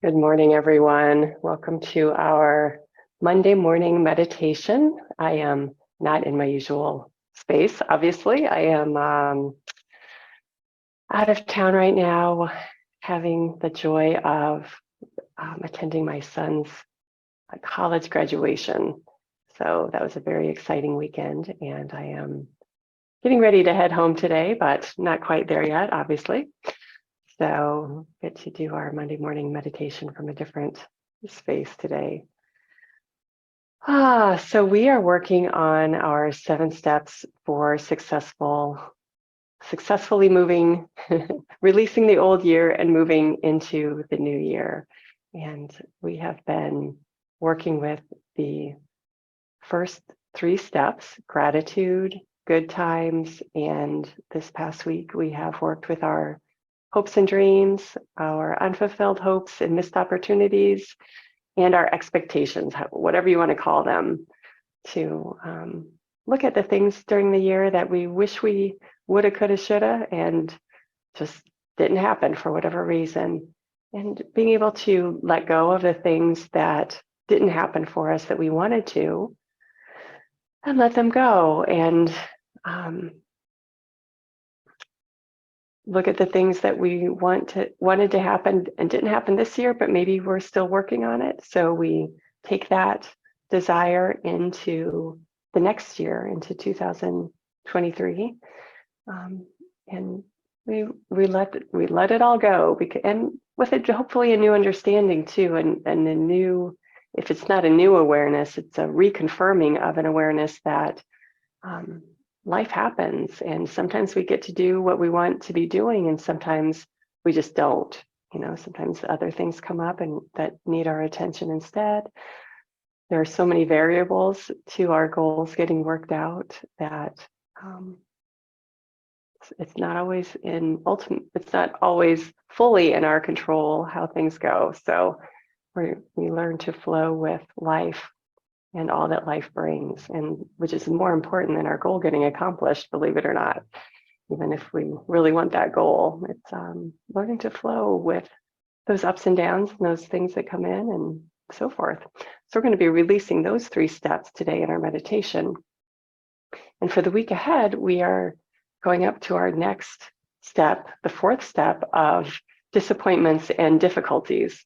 Good morning, everyone. Welcome to our Monday morning meditation. I am not in my usual space, obviously. I am out of town right now, having the joy of attending my son's college graduation. So that was a very exciting weekend, and I am getting ready to head home today, but not quite there yet, obviously. So get to do our Monday morning meditation from a different space today. So we are working on our 7 steps for successfully moving, releasing the old year and moving into the new year. And we have been working with the first 3 steps: gratitude, good times, and this past week we have worked with our hopes and dreams, our unfulfilled hopes and missed opportunities, and our expectations, whatever you want to call them, to look at the things during the year that we wish we woulda, coulda, shoulda, and just didn't happen for whatever reason. And being able to let go of the things that didn't happen for us that we wanted to, and let them go, and look at the things that we wanted to happen and didn't happen this year, but maybe we're still working on it. So we take that desire into the next year, into 2023, and we let it all go, and with it hopefully a new understanding too, and a new, if it's not a new awareness, it's a reconfirming of an awareness that life happens, and sometimes we get to do what we want to be doing, and sometimes we just don't. Sometimes other things come up and that need our attention instead. There are so many variables to our goals getting worked out that it's not always fully in our control how things go. So we learn to flow with life and all that life brings, and which is more important than our goal getting accomplished, believe it or not. Even if we really want that goal, it's learning to flow with those ups and downs and those things that come in and so forth. So we're going to be releasing those 3 steps today in our meditation. And for the week ahead, we are going up to our next step, the 4th step of disappointments and difficulties.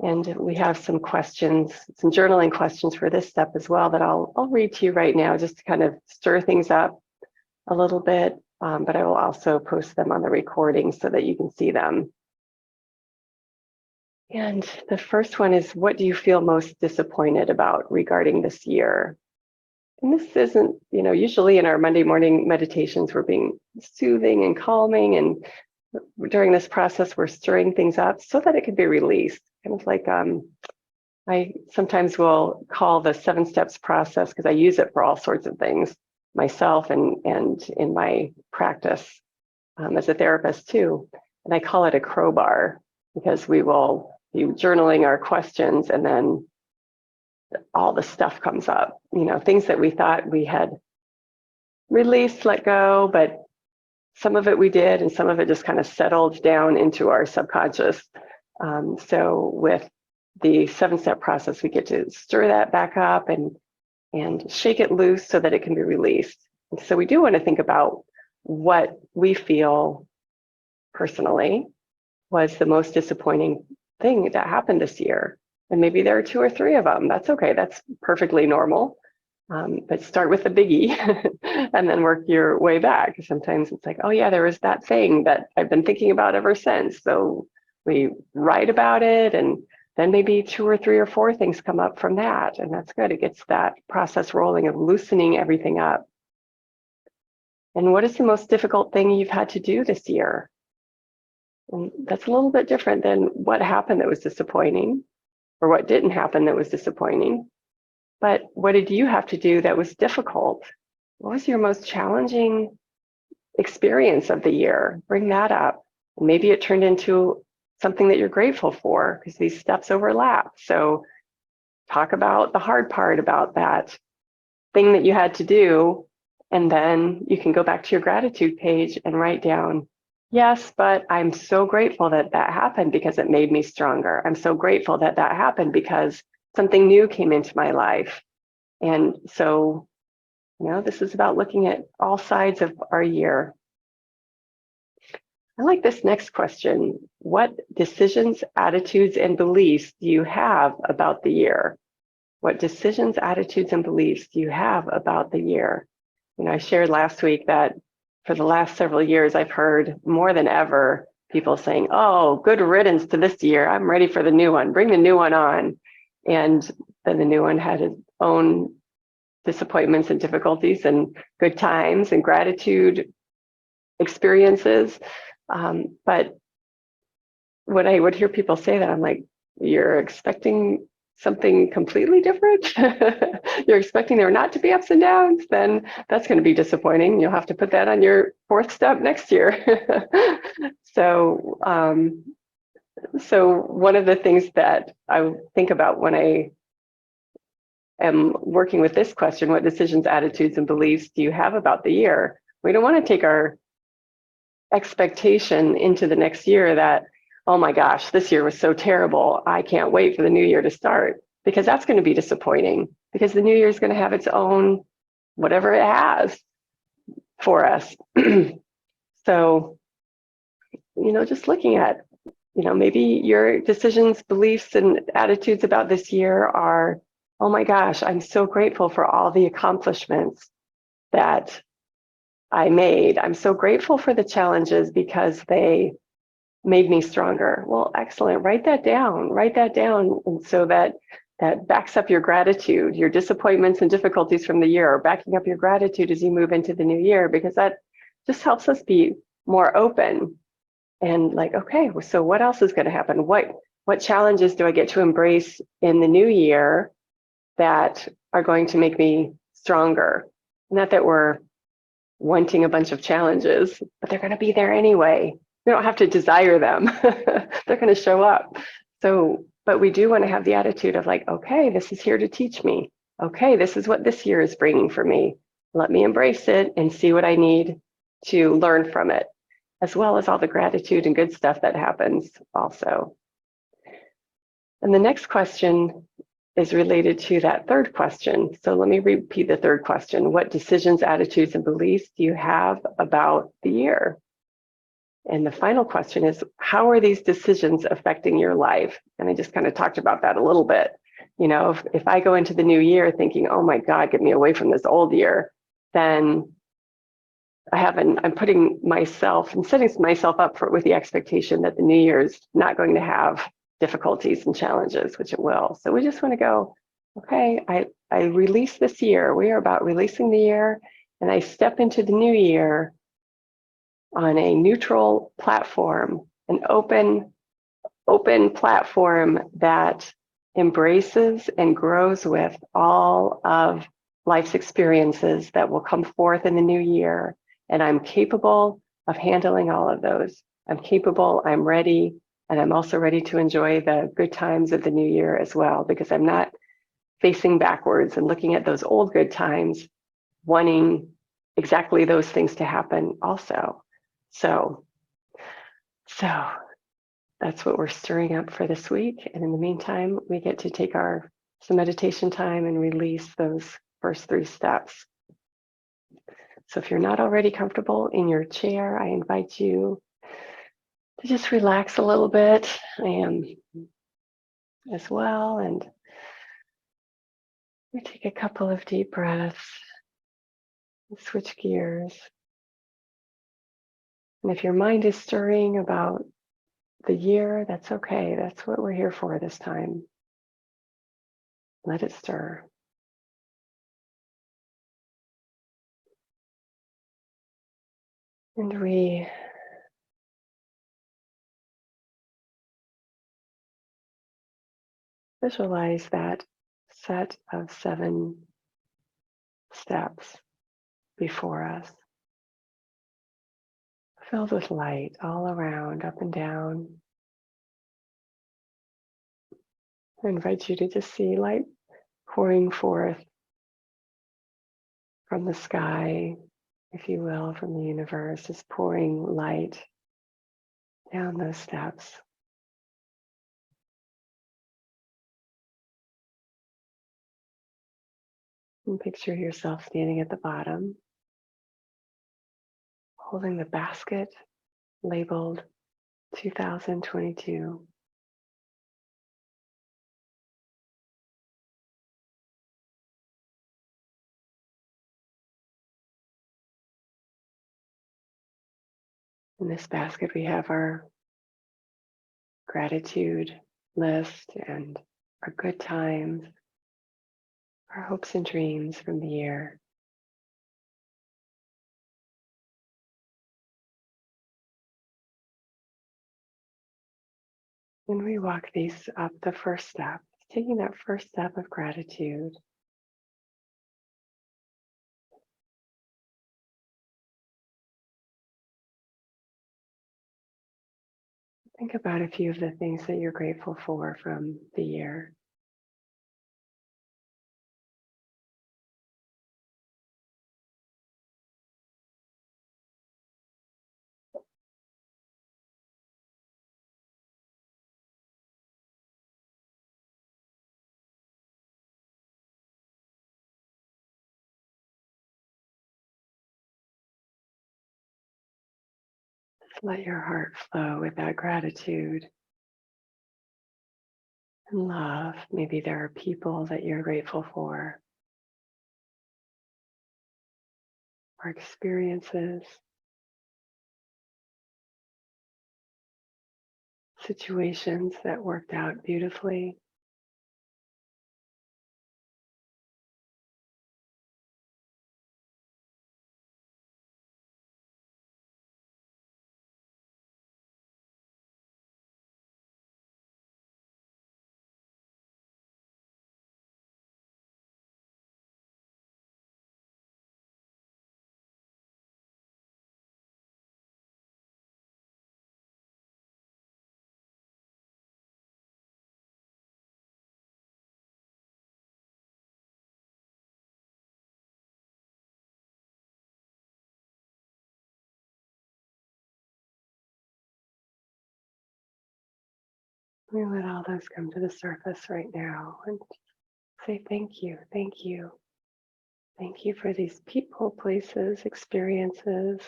And we have some questions, some journaling questions for this step as well that I'll read to you right now, just to kind of stir things up a little bit, but I will also post them on the recording so that you can see them. And the first one is, what do you feel most disappointed about regarding this year? And this isn't, usually in our Monday morning meditations, we're being soothing and calming, and during this process, we're stirring things up so that it can be released. Kind of like I sometimes will call the 7 steps process, because I use it for all sorts of things myself and in my practice as a therapist too. And I call it a crowbar, because we will be journaling our questions and then all the stuff comes up, things that we thought we had released, let go, but some of it we did, and some of it just kind of settled down into our subconscious. So with the 7-step process, we get to stir that back up and shake it loose so that it can be released. And so we do want to think about what we feel personally was the most disappointing thing that happened this year. And maybe there are 2 or 3 of them. That's okay. That's perfectly normal. But start with the biggie and then work your way back. Sometimes it's like, oh yeah, there was that thing that I've been thinking about ever since. So we write about it, and then maybe 2 or 3 or 4 things come up from that. And that's good. It gets that process rolling of loosening everything up. And what is the most difficult thing you've had to do this year? And that's a little bit different than what happened that was disappointing, or what didn't happen that was disappointing. But what did you have to do that was difficult? What was your most challenging experience of the year? Bring that up. And maybe it turned into something that you're grateful for, because these steps overlap. So talk about the hard part about that thing that you had to do, and then you can go back to your gratitude page and write down Yes, but I'm so grateful that that happened because it made me stronger. I'm so grateful that that happened because something new came into my life. And so, this is about looking at all sides of our year. I like this next question. What decisions, attitudes, and beliefs do you have about the year? What decisions, attitudes, and beliefs do you have about the year? I shared last week that for the last several years, I've heard more than ever people saying, oh, good riddance to this year. I'm ready for the new one. Bring the new one on. And then the new one had its own disappointments and difficulties and good times and gratitude experiences. But when I would hear people say that, I'm like, you're expecting something completely different? You're expecting there not to be ups and downs? Then that's going to be disappointing. You'll have to put that on your fourth step next year. So, so one of the things that I think about when I am working with this question, what decisions, attitudes, and beliefs do you have about the year? We don't want to take our expectation into the next year that, oh my gosh, this year was so terrible. I can't wait for the new year to start, because that's going to be disappointing, because the new year is going to have its own whatever it has for us. So, just looking at, maybe your decisions, beliefs, and attitudes about this year are, oh my gosh, I'm so grateful for all the accomplishments that I made. I'm so grateful for the challenges because they made me stronger. Well, excellent. Write that down. Write that down. And so that backs up your gratitude. Your disappointments and difficulties from the year are backing up your gratitude as you move into the new year, because that just helps us be more open and like, okay, so what else is going to happen? What challenges do I get to embrace in the new year that are going to make me stronger? Not that we're wanting a bunch of challenges, but they're going to be there anyway. We don't have to desire them. They're going to show up. So, but we do want to have the attitude of like, okay, this is here to teach me. Okay, this is what this year is bringing for me. Let me embrace it and see what I need to learn from it, as well as all the gratitude and good stuff that happens also. And the next question is related to that third question. So let me repeat the third question. What decisions, attitudes, and beliefs do you have about the year? And the final question is, how are these decisions affecting your life? And I just kind of talked about that a little bit. If I go into the new year thinking, oh my God, get me away from this old year, then I'm putting myself and setting myself up with the expectation that the new year is not going to have difficulties and challenges, which it will. So we just want to go, okay, I release this year. We are about releasing the year, and I step into the new year on a neutral platform, an open platform that embraces and grows with all of life's experiences that will come forth in the new year. And I'm capable of handling all of those. I'm capable, I'm ready, and I'm also ready to enjoy the good times of the new year as well, because I'm not facing backwards and looking at those old good times, wanting exactly those things to happen also. So that's what we're stirring up for this week. And in the meantime, we get to take some meditation time and release those first 3 steps. So if you're not already comfortable in your chair, I invite you to just relax a little bit. I am as well. And we take a couple of deep breaths and switch gears. And if your mind is stirring about the year, that's okay. That's what we're here for this time. Let it stir. And we visualize that set of 7 steps before us, filled with light all around, up and down. I invite you to just see light pouring forth from the sky, if you will, from the universe, just pouring light down those steps. And picture yourself standing at the bottom, holding the basket labeled 2022. In this basket, we have our gratitude list and our good times, our hopes and dreams from the year. And we walk these up the first step, taking that first step of gratitude. Think about a few of the things that you're grateful for from the year. Just let your heart flow with that gratitude and love. Maybe there are people that you're grateful for, or experiences, situations that worked out beautifully. We let all those come to the surface right now and say thank you, thank you. Thank you for these people, places, experiences,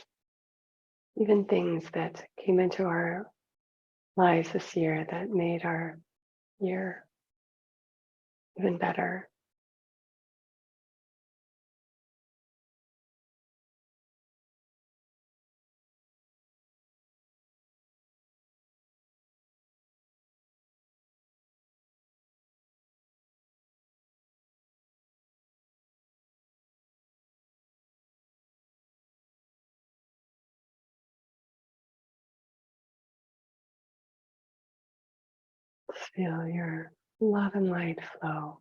even things that came into our lives this year that made our year even better. Just feel your love and light flow.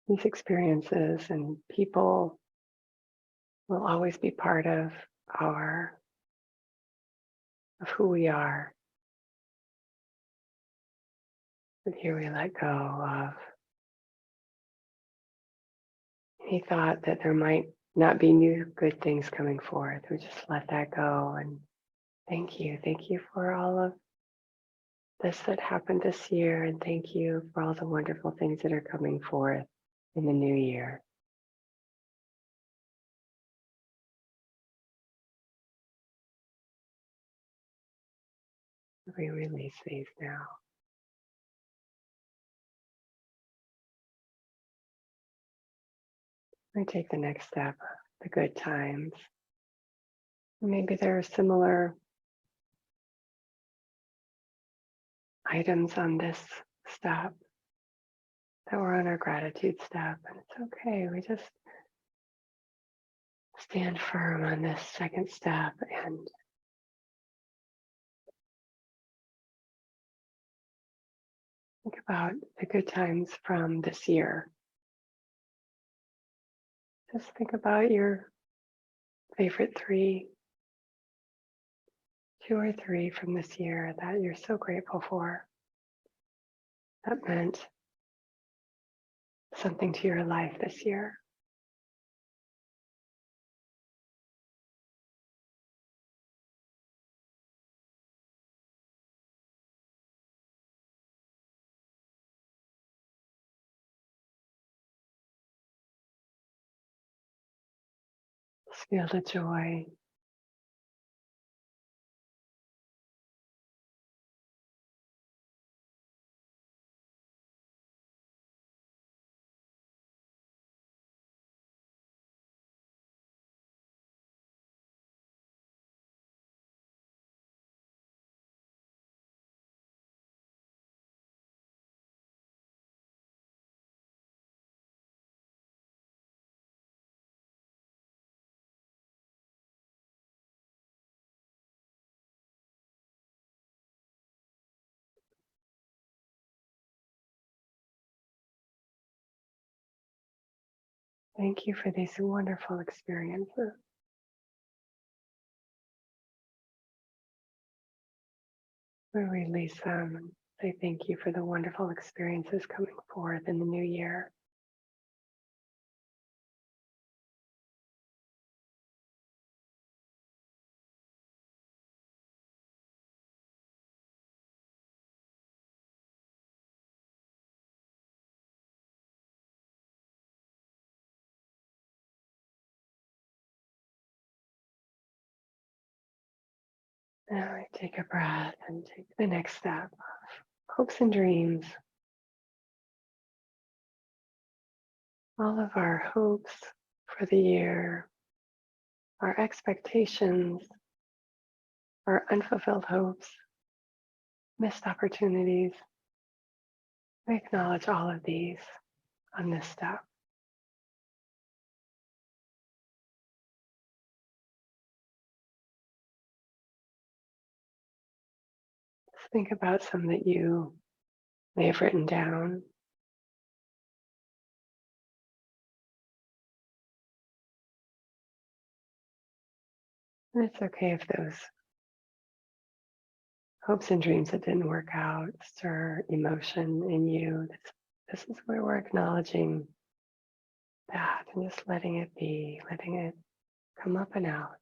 These experiences and people will always be part of who we are. But here we let go of any thought that there might not be new good things coming forth. We just let that go and thank you. Thank you for all of this that happened this year, and thank you for all the wonderful things that are coming forth in the new year. We release these now. We take the next step, the good times. Maybe there are similar items on this step that were on our gratitude step, and it's okay. We just stand firm on this second step and think about the good times from this year. Just think about your favorite 3 2 or 3 from this year that you're so grateful for, that meant something to your life this year. Just feel the joy. Thank you for these wonderful experiences. We release them and say thank you for the wonderful experiences coming forth in the new year. Now we take a breath and take the next step of hopes and dreams. All of our hopes for the year, our expectations, our unfulfilled hopes, missed opportunities. We acknowledge all of these on this step. Just think about some that you may have written down. And it's okay if those hopes and dreams that didn't work out stir emotion in you. This is where we're acknowledging that and just letting it be, letting it come up and out.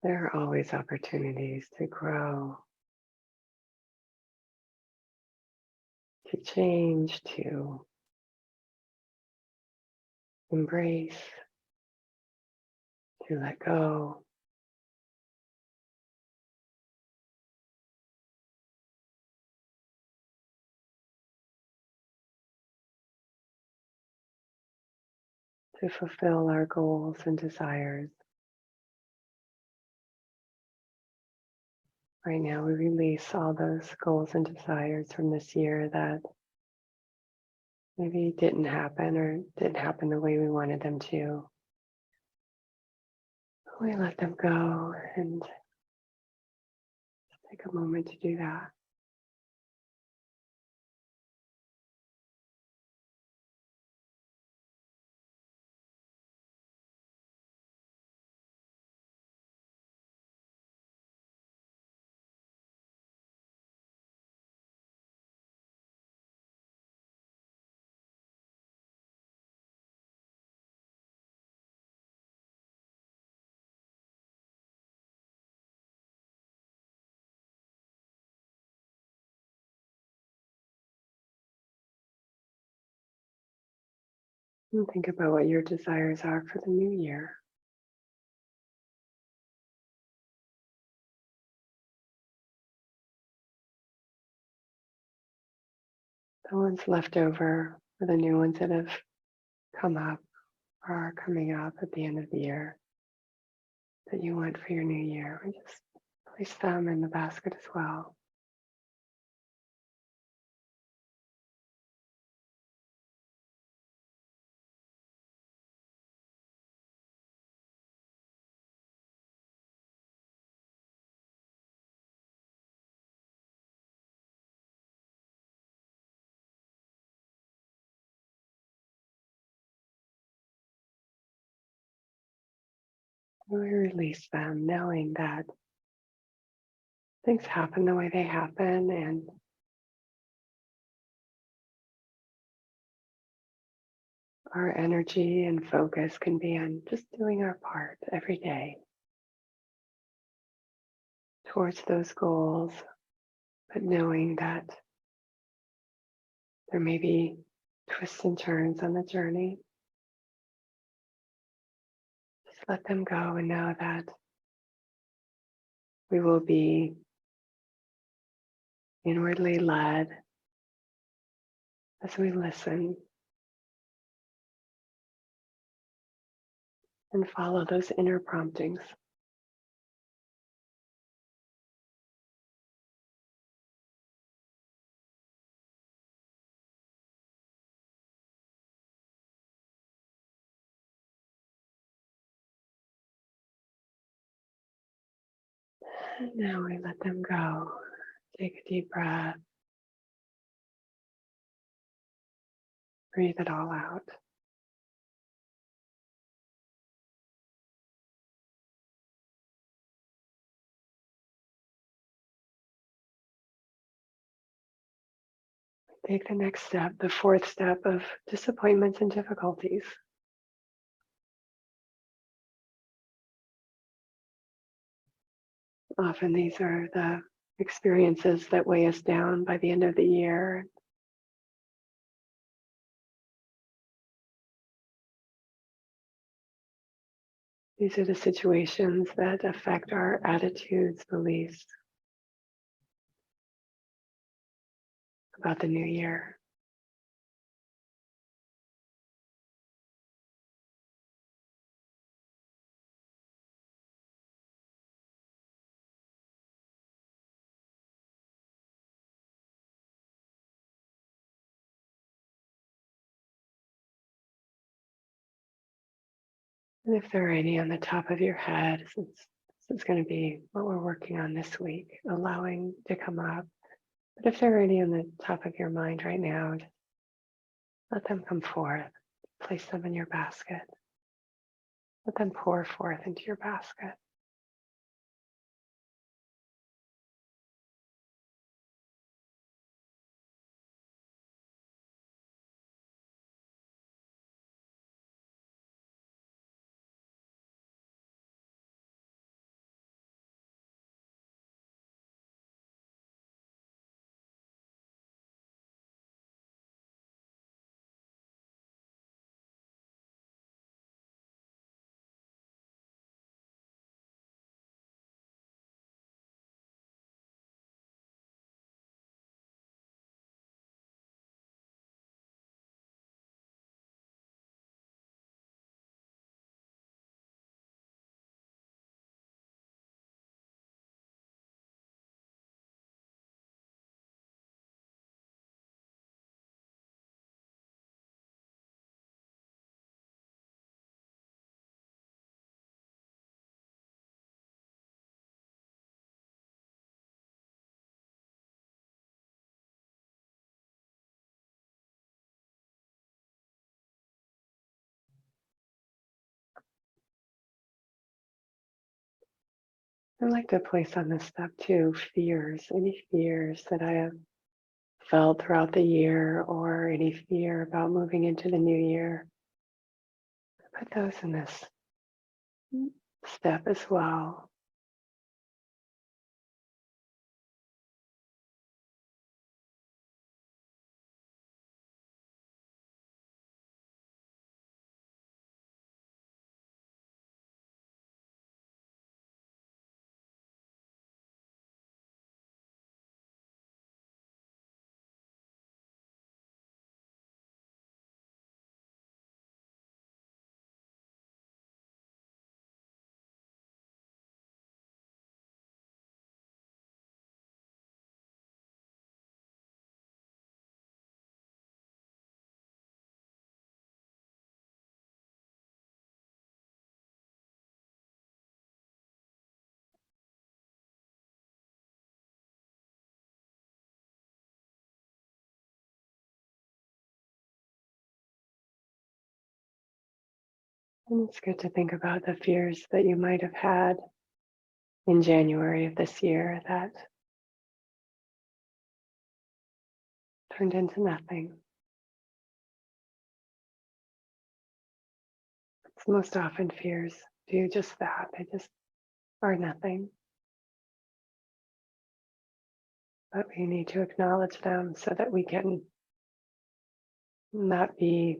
There are always opportunities to grow, to change, to embrace, to let go. To fulfill our goals and desires. Right now, we release all those goals and desires from this year that maybe didn't happen or didn't happen the way we wanted them to. We let them go and take a moment to do that. And think about what your desires are for the new year. The ones left over, or the new ones that have come up or are coming up at the end of the year that you want for your new year. And just place them in the basket as well. We release them, knowing that things happen the way they happen, and our energy and focus can be on just doing our part every day towards those goals, but knowing that there may be twists and turns on the journey. Just let them go and know that we will be inwardly led as we listen and follow those inner promptings. And now we let them go. Take a deep breath. Breathe it all out. Take the next step, the fourth step of disappointments and difficulties. Often these are the experiences that weigh us down by the end of the year. These are the situations that affect our attitudes, beliefs about the new year. And if there are any on the top of your head, since this is going to be what we're working on this week, allowing to come up. But if there are any on the top of your mind right now, just let them come forth. Place them in your basket. Let them pour forth into your basket. I like to place on this step too, fears, any fears that I have felt throughout the year or any fear about moving into the new year. Put those in this step as well. And it's good to think about the fears that you might have had in January of this year that turned into nothing. It's most often fears do just that. They just are nothing. But we need to acknowledge them so that we can not be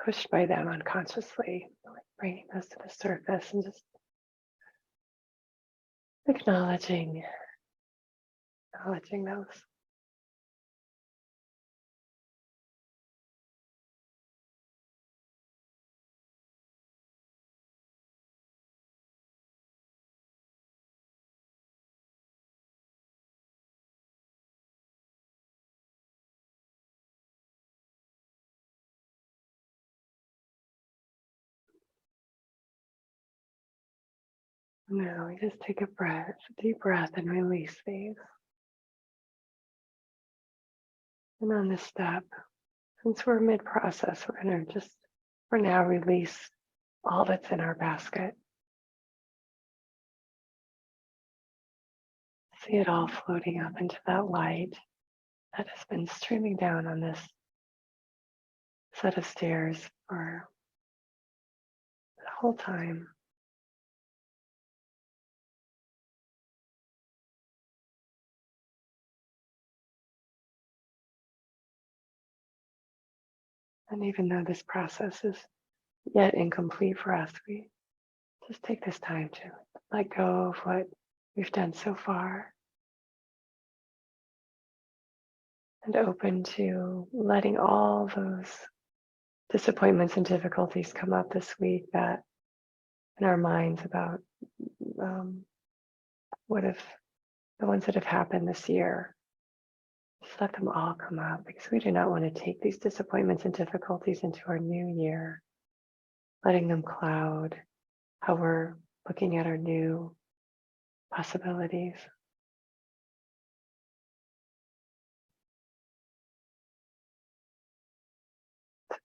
pushed by them unconsciously, like bringing those to the surface and just acknowledging those. Now we just take a deep breath and release these. And on this step, since we're mid-process, we're going to just for now release all that's in our basket. See it all floating up into that light that has been streaming down on this set of stairs for the whole time. And even though this process is yet incomplete for us, we just take this time to let go of what we've done so far and open to letting all those disappointments and difficulties come up this week that in our minds about what if the ones that have happened this year. Just let them all come up because we do not want to take these disappointments and difficulties into our new year, letting them cloud how we're looking at our new possibilities.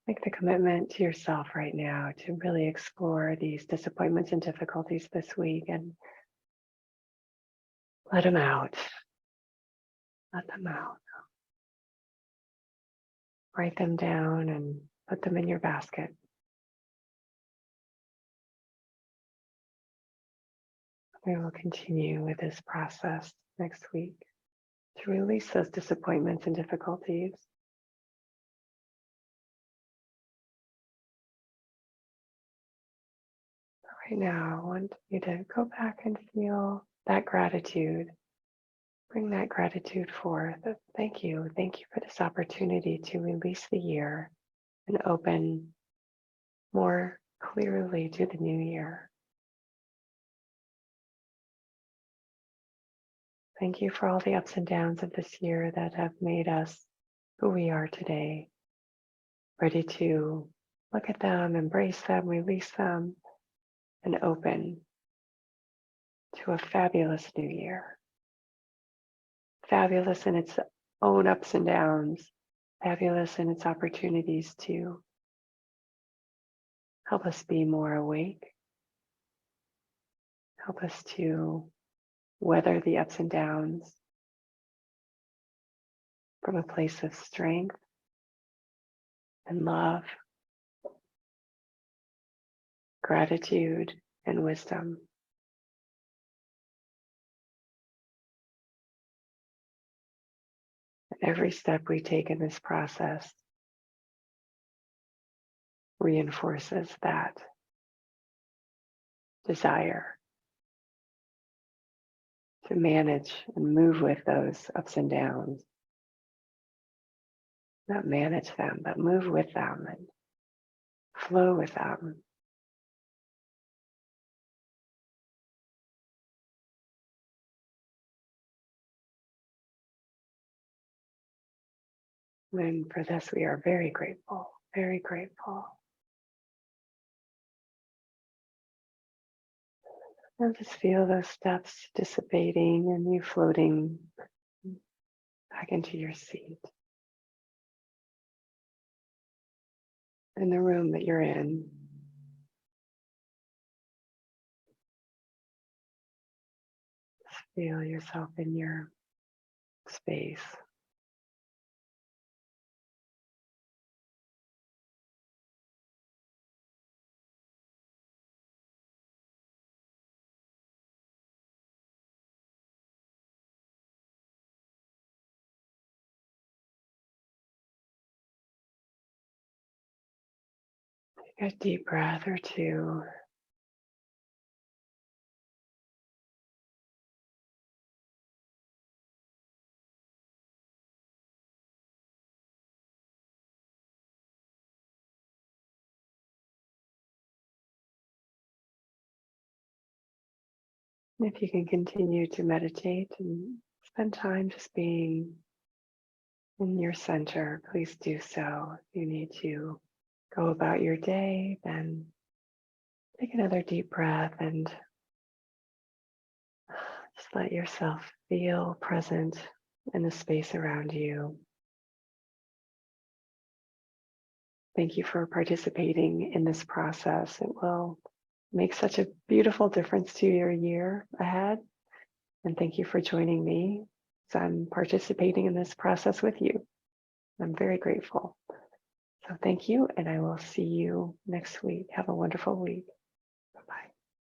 Make the commitment to yourself right now to really explore these disappointments and difficulties this week and let them out. Let them out. Write them down and put them in your basket. We will continue with this process next week to release those disappointments and difficulties. Right now, I want you to go back and feel that gratitude. Bring that gratitude forth. Thank you. Thank you for this opportunity to release the year and open more clearly to the new year. Thank you for all the ups and downs of this year that have made us who we are today, ready to look at them, embrace them, release them, and open to a fabulous new year. Fabulous in its own ups and downs, fabulous in its opportunities to help us be more awake, help us to weather the ups and downs from a place of strength and love, gratitude, and wisdom. And every step we take in this process reinforces that desire to manage and move with those ups and downs. Not manage them, but move with them and flow with them. And for this, we are very grateful, very grateful. And just feel those steps dissipating and you floating back into your seat. in the room that you're in. Just feel yourself in your space. Take a deep breath or two. If you can continue to meditate and spend time just being in your center, please do so. If you need to go about your day, then take another deep breath and just let yourself feel present in the space around you. Thank you for participating in this process. It will make such a beautiful difference to your year ahead. And thank you for joining me as I'm participating in this process with you. I'm very grateful. So thank you, and I will see you next week. Have a wonderful week.